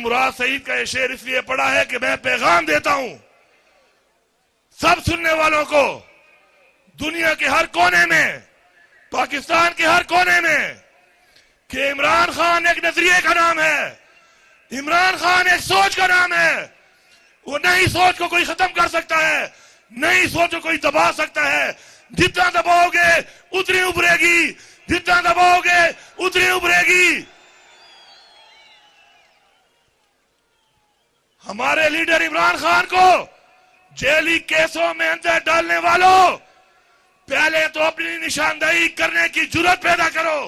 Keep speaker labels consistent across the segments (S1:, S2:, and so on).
S1: मुराद सईद का ये शेर इसलिए पढ़ा है कि मैं पैगाम देता हूं सब सुनने वालों को, दुनिया के हर कोने में, पाकिस्तान के हर कोने में, कि इमरान खान एक नजरिए का नाम है, इमरान खान एक सोच का नाम है। वो नई सोच को कोई खत्म कर सकता है, नई सोच को कोई दबा सकता है। जितना दबाओगे उतनी उभरेगी, जितना दबाओगे उतनी उभरेगी। हमारे लीडर इमरान खान को जेली केसों में अंदर डालने वालों, पहले तो अपनी निशानदेही करने की जुर्रत पैदा करो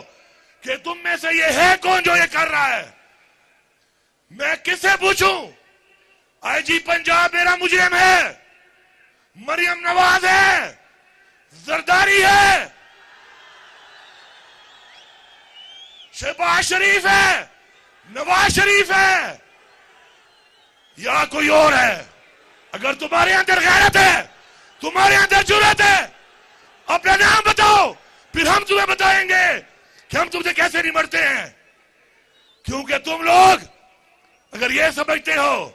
S1: कि तुम में से ये है कौन जो ये कर रहा है। मैं किससे पूछूं? आईजी पंजाब मेरा मुजरिम है, मरियम नवाज है, जरदारी है, शहबाज शरीफ है, नवाज शरीफ है, या कोई और है? अगर तुम्हारे अंदर गैरत है, तुम्हारे अंदर जुर्रत है, अपना नाम बताओ, फिर हम तुम्हें बताएंगे कि हम तुमसे कैसे निमटते हैं। क्योंकि तुम लोग अगर ये समझते हो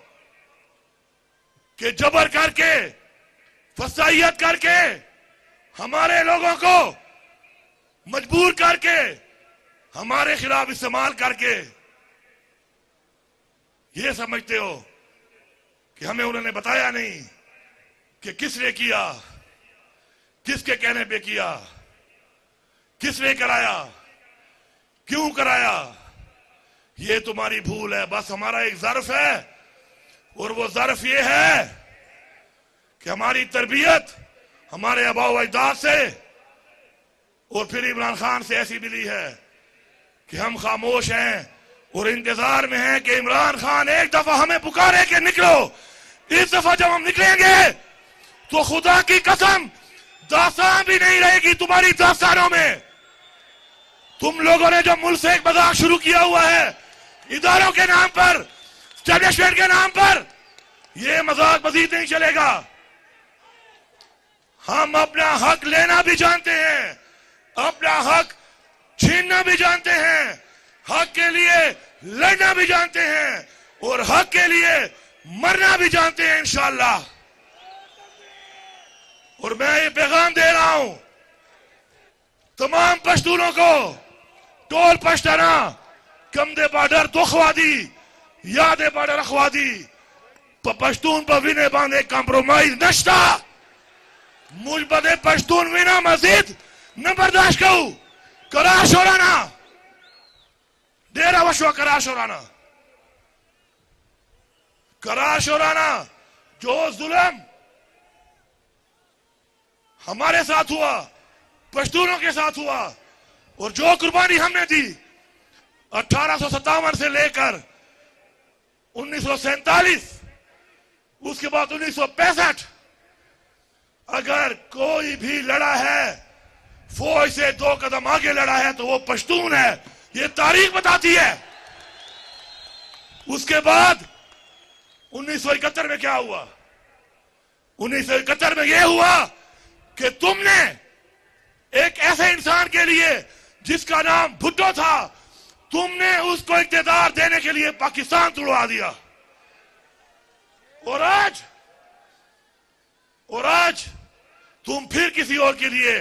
S1: कि जबर करके, फसाइयत करके, हमारे लोगों को मजबूर करके, हमारे खिलाफ इस्तेमाल करके ये समझते हो कि हमें उन्होंने बताया नहीं कि किसने किया, किसके कहने पे किया, किसने कराया, क्यों कराया, ये तुम्हारी भूल है। बस हमारा एक ज़र्फ है और वो ज़र्फ ये है कि हमारी तरबियत हमारे आबाओ अजदाद से और फिर इमरान खान से ऐसी मिली है कि हम खामोश हैं और इंतजार में हैं कि इमरान खान एक दफा हमें पुकारे कि निकलो। इस दफा जब हम निकलेंगे तो खुदा की कसम दास्तान भी नहीं रहेगी तुम्हारी दास्तानों में। तुम लोगों ने जो मुल्क से एक मजाक शुरू किया हुआ है इदारों के नाम पर, स्टैब्लिशमेंट के नाम पर, यह मजाक मजीद नहीं चलेगा। हम अपना हक लेना भी जानते हैं, अपना हक छीनना भी जानते हैं, हक के लिए लड़ना भी जानते हैं और हक के लिए मरना भी जानते हैं इंशाअल्लाह। और मैं ये पैगाम दे रहा हूं तमाम पश्तूनों को, टोल पश्तना, कम दे बॉर्डर दुखवादी, याद बॉर्डर अखवादी, पश्तून पर विने बांधे कॉम्प्रोमाइज नश्ता, मुझ बदे पश्तून विना मजीद न बर्दाश्त करूं। कराश हो राना, डेरा वशवा कराश हो राना, कराश हो राना। जो जुल्म हमारे साथ हुआ, पश्तूनों के साथ हुआ, और जो कुर्बानी हमने दी 1857 से लेकर 1947, उसके बाद 1965, अगर कोई भी लड़ा है, फौज से 2 कदम आगे लड़ा है तो वो पश्तून है। ये तारीख बताती है। उसके बाद 1971 में क्या हुआ? 1971 में यह हुआ कि तुमने एक ऐसे इंसान के लिए जिसका नाम भुट्टो था, तुमने उसको इख्तियार देने के लिए पाकिस्तान तुड़वा दिया। और आज तुम फिर किसी और के लिए,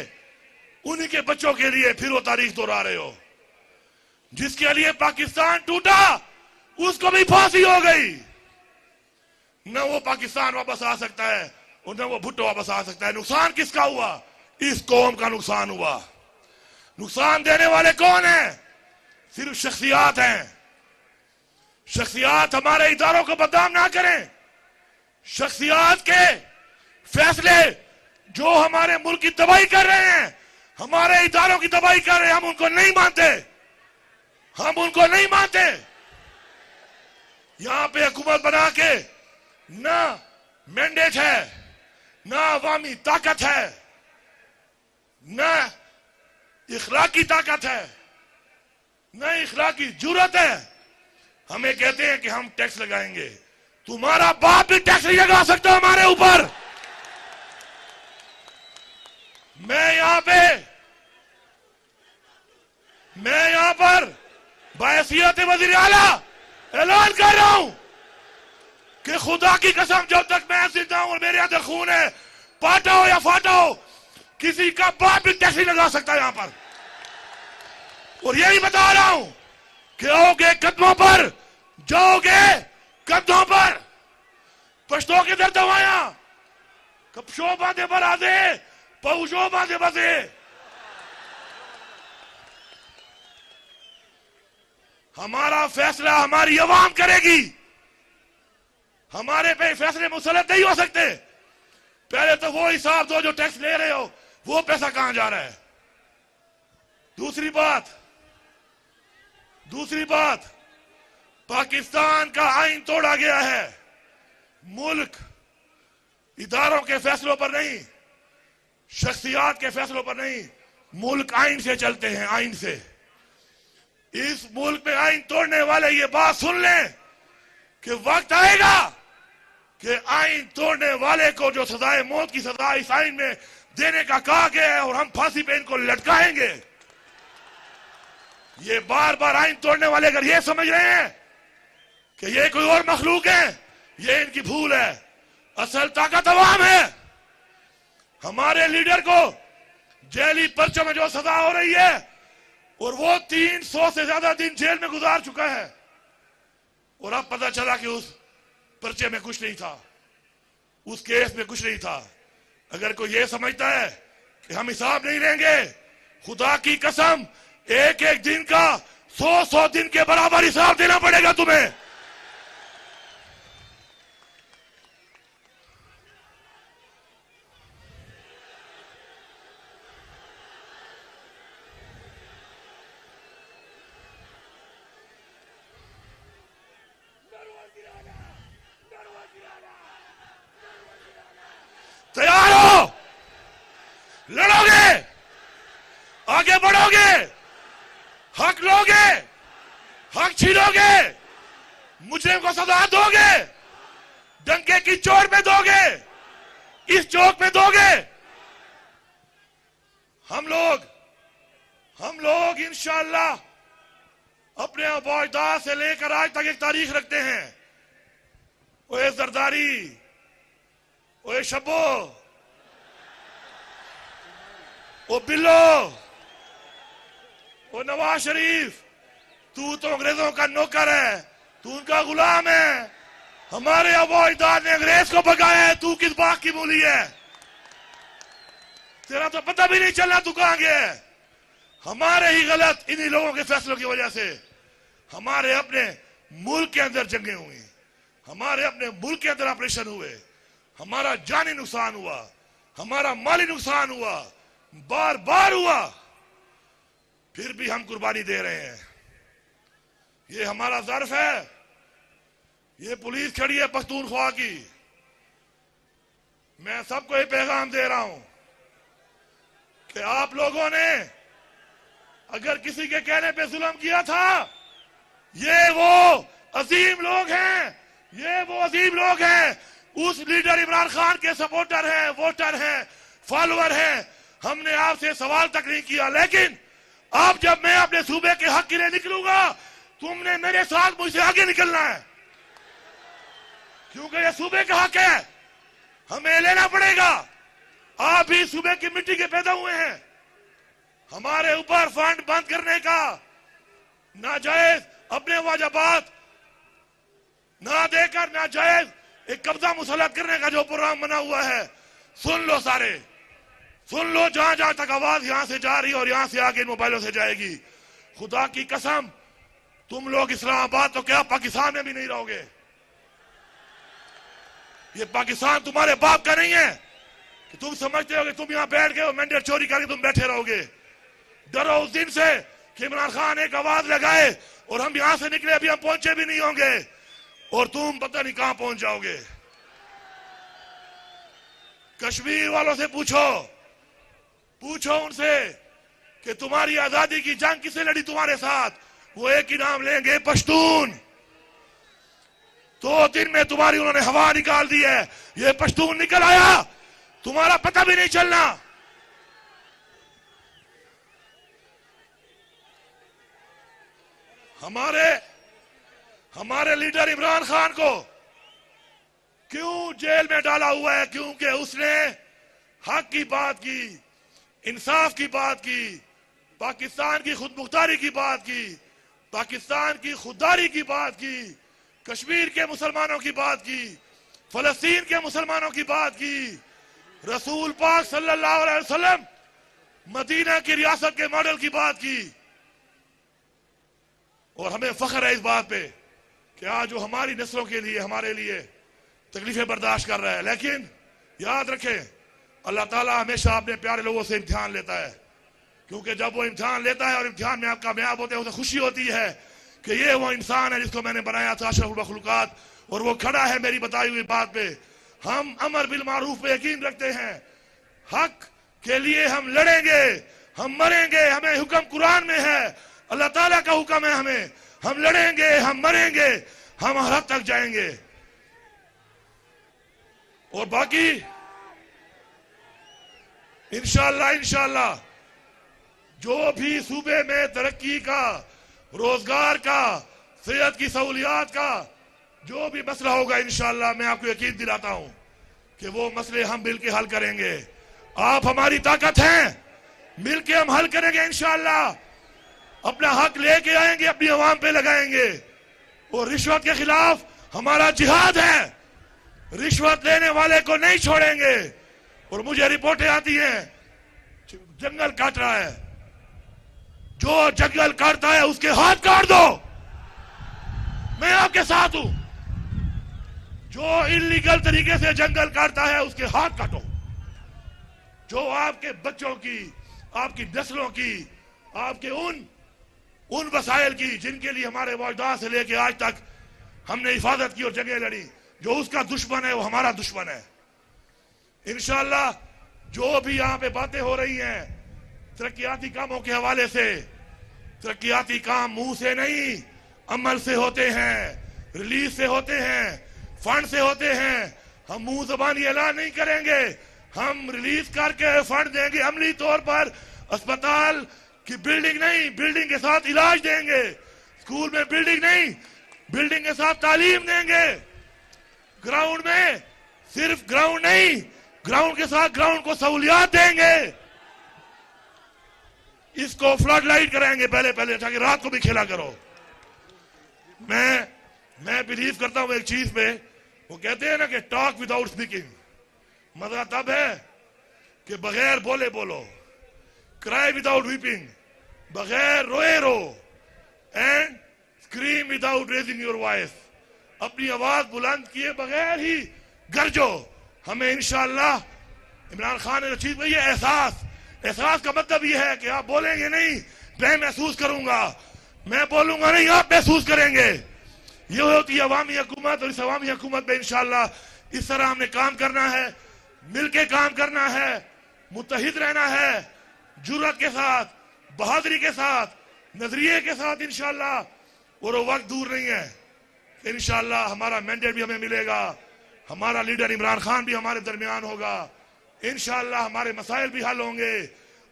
S1: उन्हीं के बच्चों के लिए फिर वो तारीख दोहरा रहे हो। जिसके लिए पाकिस्तान टूटा उसको भी फांसी हो गई। न वो पाकिस्तान वापस आ सकता है और न वो भुट्टो वापस आ सकता है। नुकसान किसका हुआ? इस कौम का नुकसान हुआ। नुकसान देने वाले कौन हैं? सिर्फ शख्सियात हैं। शख्सियात हमारे इदारों को बदनाम ना करें। शख्सियात के फैसले जो हमारे मुल्क की तबाही कर रहे हैं, हमारे इदारों की तबाही कर रहे हैं, हम उनको नहीं मानते, हम उनको नहीं मानते। यहां पे हुकूमत बना के ना मैंडेट है, ना अवामी ताकत है, ना इखलाकी ताकत है, ना इखलाकी जुर्रत है। हमें कहते हैं कि हम टैक्स लगाएंगे। तुम्हारा बाप भी टैक्स नहीं लगा सकता हमारे ऊपर। मैं यहां पर बायसियत वज़ीर आला ऐलान कर रहा हूं कि खुदा की कसम जब तक मैं जिंदा हूं और मेरे अंदर खून है, पाटा हो या फाटा हो, किसी का बाप भी टैक्स नहीं लगा सकता यहां पर। और यही बता रहा हूं कि आओगे कदमों पर, जाओगे कदमों पर। पश्तो के दर दवाया कपशो बांधे पर आदे पहुशो बांधे बसे। हमारा फैसला हमारी अवाम करेगी। हमारे पे फैसले मुसलत नहीं हो सकते। पहले तो वो हिसाब दो जो टैक्स ले रहे हो, वो पैसा कहां जा रहा है। दूसरी बात, पाकिस्तान का आईन तोड़ा गया है। मुल्क इदारों के फैसलों पर नहीं, शख्सियात के फैसलों पर नहीं, मुल्क आईन से चलते हैं, आईन से। इस मुल्क में आईन तोड़ने वाले ये बात सुन लें कि वक्त आएगा कि आईन तोड़ने वाले को जो सजाए मौत की सजा इस आईन में देने का कहा गया है और हम फांसी पे इनको लटकाएंगे। ये बार बार आईन तोड़ने वाले अगर ये समझ रहे हैं कि ये कोई और मखलूक है, ये इनकी भूल है। असल ताकत अवाम है। हमारे लीडर को जेली पर्चों में जो सजा हो रही है और वो 300 से ज्यादा दिन जेल में गुजार चुका है और अब पता चला कि उस पर्चे में कुछ नहीं था, उस केस में कुछ नहीं था। अगर कोई ये समझता है कि हम हिसाब नहीं लेंगे, खुदा की कसम एक एक दिन का 100 दिन के बराबर हिसाब देना पड़ेगा तुम्हें। तैयार हो? लड़ोगे, आगे बढ़ोगे, हक लोगे, हक छीनोगे, मुजरिम को सजा दोगे, डंके की चोट में दोगे, इस चौक में दोगे। हम लोग इंशाअल्लाह अपने अबौजदाद से लेकर आज तक एक तारीख रखते हैं। ओए जरदारी, ओए शब्बो, ओ बिल्लो, ओ नवाज शरीफ, तू तो अंग्रेजों का नौकर है, तू उनका गुलाम है। हमारे अबौजदाद ने अंग्रेज को भगाया है, तू किस बात की मूली है? तेरा तो पता भी नहीं चलना तू कहां गया है। हमारे ही गलत इन्हीं लोगों के फैसलों की वजह से हमारे अपने मुल्क के अंदर जंगें हुई, हमारे अपने मुल्क के अंदर ऑपरेशन हुए, हमारा जानी नुकसान हुआ, हमारा माली नुकसान हुआ, बार बार हुआ, फिर भी हम कुर्बानी दे रहे हैं। ये हमारा ज़र्फ है। ये पुलिस खड़ी है पख्तूनख्वा की। मैं सबको ये पैगाम दे रहा हूं कि आप लोगों ने अगर किसी के कहने पे जुल्म किया था, ये वो अजीम लोग हैं, ये वो अजीम लोग हैं, उस लीडर इमरान खान के सपोर्टर हैं, वोटर हैं, फॉलोअर हैं। हमने आपसे सवाल तक नहीं किया, लेकिन अब जब मैं अपने सूबे के हक के लिए निकलूंगा, तुमने मेरे साथ मुझसे आगे निकलना है, क्योंकि ये सूबे का हक है, हमें लेना पड़ेगा। आप भी सूबे की मिट्टी के पैदा हुए हैं। हमारे ऊपर फंड बंद करने का, नाजायज अपने वाजबात ना देकर नाजायज एक कब्जा मुसलत करने का जो प्रोग्राम बना हुआ है, सुन लो सारे, सुन लो। जहां जहां तक आवाज यहां से जा रही है और यहां से आगे मोबाइलों से जाएगी, खुदा की कसम तुम लोग इस्लामाबाद तो क्या पाकिस्तान में भी नहीं रहोगे। ये पाकिस्तान तुम्हारे बाप का नहीं है कि तुम समझते हो कि तुम यहां बैठ गए हो मैंडेट चोरी करके तुम बैठे रहोगे। डरो उस दिन से कि इमरान खान एक आवाज लगाए और हम यहां से निकले, अभी हम पहुंचे भी नहीं होंगे और तुम पता नहीं कहां पहुंच जाओगे। कश्मीर वालों से पूछो उनसे कि तुम्हारी आजादी की जंग किसने लड़ी तुम्हारे साथ। वो एक ही नाम लेंगे, पश्तून। 2 दिन में तुम्हारी उन्होंने हवा निकाल दी है। ये पश्तून निकल आया, तुम्हारा पता भी नहीं चलना। हमारे लीडर इमरान खान को क्यों जेल में डाला हुआ है? क्योंकि उसने हक की बात की, इंसाफ की बात की, पाकिस्तान की खुदमुख्तारी की बात की, पाकिस्तान की खुददारी की बात की, कश्मीर के मुसलमानों की बात की, फलस्तीन के मुसलमानों की बात की, रसूल पाक सल्लल्लाहु अलैहि वसल्लम मदीना की रियासत के मॉडल की बात की। और हमें फख्र है इस बात पे कि आज जो हमारी नस्लों के लिए, हमारे लिए तकलीफें बर्दाश्त कर रहा है। लेकिन याद रखें, अल्लाह ताला हमेशा अपने प्यारे लोगों से इम्तिहान लेता है, क्योंकि जब वो इम्तिहान लेता है और इम्तिहान में आप कामयाब होते हैं, उसे खुशी होती है कि ये वो इंसान है जिसको मैंने बनाया था, अशरफुल मखलूकात, और वो खड़ा है मेरी बताई हुई बात पे। हम अमर बिल मारूफ पे यकीन रखते हैं, हक के लिए हम लड़ेंगे, हम मरेंगे। हमें हुक्म कुरान में है, अल्लाह ताला का हुक्म है हमें, हम लड़ेंगे, हम मरेंगे, हम हर हद तक जाएंगे। और बाकी इंशाअल्लाह जो भी सूबे में तरक्की का, रोजगार का, सेहत की सहूलियात का जो भी मसला होगा, इंशाअल्लाह मैं आपको यकीन दिलाता हूं कि वो मसले हम मिलकर हल करेंगे। आप हमारी ताकत हैं, मिलके हम हल करेंगे इंशाअल्लाह। अपना हक लेके आएंगे, अपनी आवाम पे लगाएंगे। और रिश्वत के खिलाफ हमारा जिहाद है, रिश्वत लेने वाले को नहीं छोड़ेंगे। और मुझे रिपोर्टें आती हैं जंगल काट रहा है, जो जंगल काटता है उसके हाथ काट दो। मैं आपके साथ हूं। जो इलीगल तरीके से जंगल काटता है उसके हाथ काटो। जो आपके बच्चों की, आपकी नस्लों की, आपके उन वसाइल की जिनके लिए हमारे वाजदाद से लेके आज तक हमने हिफाजत की और जंगें लड़ी, जो उसका दुश्मन है वो हमारा दुश्मन है। इंशाअल्लाह जो भी यहां पे बातें हो रही हैं तरक्याती कामों के हवाले से, तरक्याती काम मुंह से नहीं अमल से होते हैं, रिलीज से होते हैं, फंड से होते हैं। हम मुंह जबानी ऐलान नहीं करेंगे, हम रिलीज करके फंड देंगे अमली तौर पर। अस्पताल की बिल्डिंग नहीं, बिल्डिंग के साथ इलाज देंगे। स्कूल में बिल्डिंग नहीं, बिल्डिंग के साथ तालीम देंगे। ग्राउंड में सिर्फ ग्राउंड नहीं, ग्राउंड के साथ ग्राउंड को सहूलियात देंगे। इसको फ्लड लाइट कराएंगे पहले ताकि रात को भी खेला करो। मैं बिलीव करता हूं एक चीज पे, वो कहते हैं ना कि टॉक विदाउट स्पीकिंग। मजा तब है कि बगैर बोले बोलो, क्राई विदाउट वीपिंग, बगैर रोए रो, and scream without raising your voice, अपनी आवाज बुलंद किए बगैर ही गरजो। हमें इंशाअल्लाह इमरान खान ने चीज में ये एहसास का मतलब ये है कि आप बोलेंगे नहीं, मैं महसूस करूंगा, मैं बोलूंगा नहीं, आप महसूस करेंगे। ये होती है अवामी हुकूमत। और इस अवामी हुकूमत में इंशाअल्लाह इस तरह हमने काम करना है, मिलके काम करना है, मुत्तहिद रहना है, जुर्रत के साथ, बहादुरी के साथ, नजरिए के साथ इंशाअल्लाह। और वो वक्त दूर नहीं है, इंशाअल्लाह हमारा मैंडेट भी हमें मिलेगा, हमारा लीडर इमरान खान भी हमारे दरमियान होगा। इंशाअल्लाह हमारे मसाइल भी हल होंगे,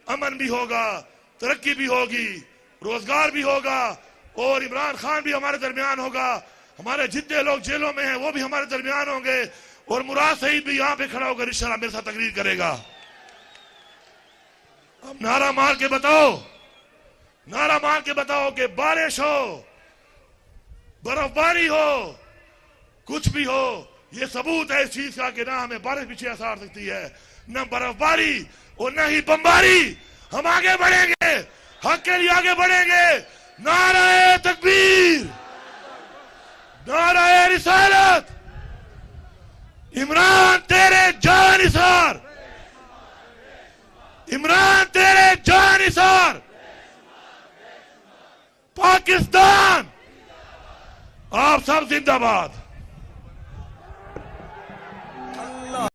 S1: अमन भी होगा, तरक्की भी होगी, रोजगार भी होगा, और इमरान खान भी हमारे दरमियान होगा। हमारे जितने लोग जेलों में हैं वो भी हमारे दरमियान होंगे। और मुराद सईद भी यहां पे खड़ा होकर इंशाअल्लाह मेरे साथ तकरीर करेगा। अब नारा मार के बताओ कि बारिश हो, बर्फबारी हो, कुछ भी हो, ये सबूत है इस चीज का कि ना हमें बारिश पीछे असर सकती है, न बर्फबारी और न ही बमबारी। हम आगे बढ़ेंगे, हक के लिए आगे बढ़ेंगे। नारे तकबीर, नारे रिसालत, इमरान तेरे जानिसार, इमरान तेरे जानिसार, पाकिस्तान आप सब जिंदाबाद।